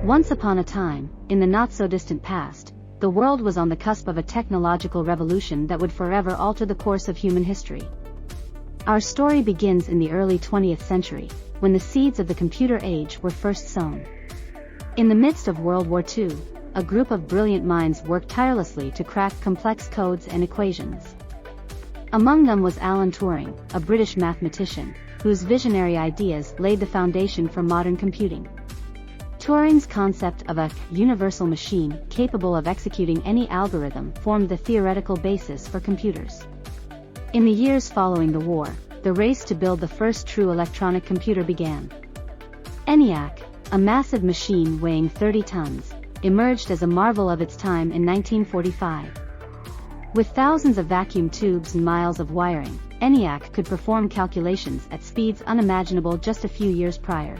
Once upon a time, in the not-so-distant past, the world was on the cusp of a technological revolution that would forever alter the course of human history. Our story begins in the early 20th century, when the seeds of the computer age were first sown. In the midst of World War II, a group of brilliant minds worked tirelessly to crack complex codes and equations. Among them was Alan Turing, a British mathematician, whose visionary ideas laid the foundation for modern computing. Turing's concept of a universal machine capable of executing any algorithm formed the theoretical basis for computers. In the years following the war, the race to build the first true electronic computer began. ENIAC, a massive machine weighing 30 tons, emerged as a marvel of its time in 1945. With thousands of vacuum tubes and miles of wiring, ENIAC could perform calculations at speeds unimaginable just a few years prior.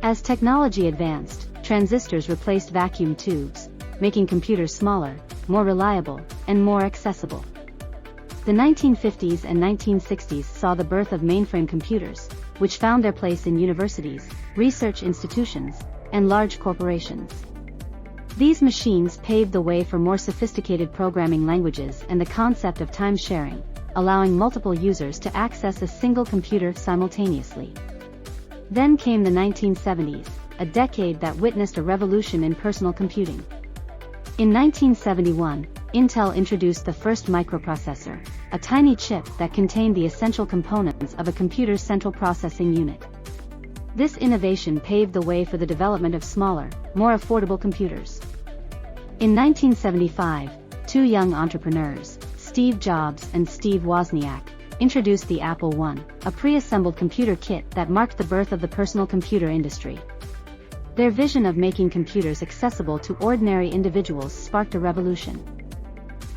As technology advanced, transistors replaced vacuum tubes, making computers smaller, more reliable, and more accessible. The 1950s and 1960s saw the birth of mainframe computers, which found their place in universities, research institutions, and large corporations. These machines paved the way for more sophisticated programming languages and the concept of time sharing, allowing multiple users to access a single computer simultaneously. Then came the 1970s, a decade that witnessed a revolution in personal computing. In 1971, Intel introduced the first microprocessor, a tiny chip that contained the essential components of a computer's central processing unit. This innovation paved the way for the development of smaller, more affordable computers. In 1975, two young entrepreneurs, Steve Jobs and Steve Wozniak, introduced the Apple I, a pre-assembled computer kit that marked the birth of the personal computer industry. Their vision of making computers accessible to ordinary individuals sparked a revolution.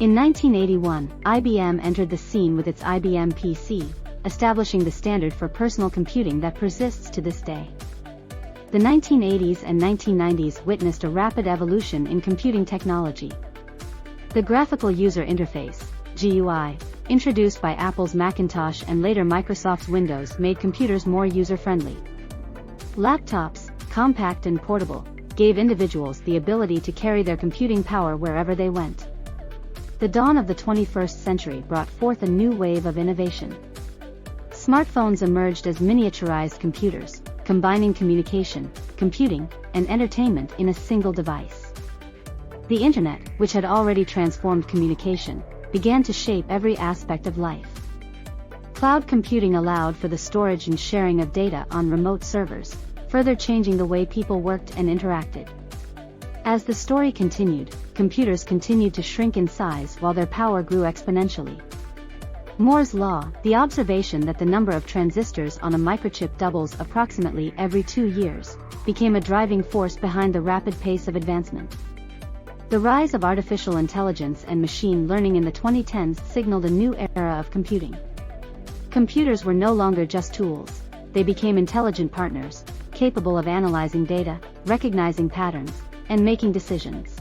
In 1981, IBM entered the scene with its IBM PC, establishing the standard for personal computing that persists to this day. The 1980s and 1990s witnessed a rapid evolution in computing technology. The graphical user interface, GUI, introduced by Apple's Macintosh and later Microsoft's Windows, made computers more user-friendly. Laptops, compact and portable, gave individuals the ability to carry their computing power wherever they went. The dawn of the 21st century brought forth a new wave of innovation. Smartphones emerged as miniaturized computers, combining communication, computing, and entertainment in a single device. The Internet, which had already transformed communication, began to shape every aspect of life. Cloud computing allowed for the storage and sharing of data on remote servers, further changing the way people worked and interacted. As the story continued, computers continued to shrink in size while their power grew exponentially. Moore's law, the observation that the number of transistors on a microchip doubles approximately every 2 years, became a driving force behind the rapid pace of advancement. The rise of artificial intelligence and machine learning in the 2010s signaled a new era of computing. Computers were no longer just tools, they became intelligent partners, capable of analyzing data, recognizing patterns, and making decisions.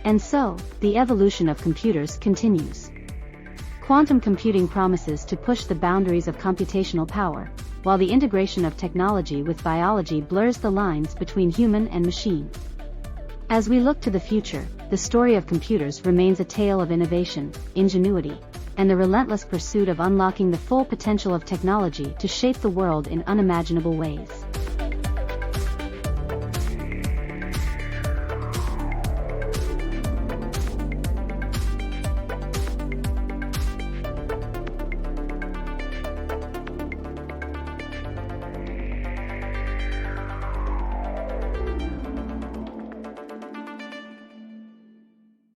And so, the evolution of computers continues. Quantum computing promises to push the boundaries of computational power, while the integration of technology with biology blurs the lines between human and machine. As we look to the future, the story of computers remains a tale of innovation, ingenuity, and the relentless pursuit of unlocking the full potential of technology to shape the world in unimaginable ways.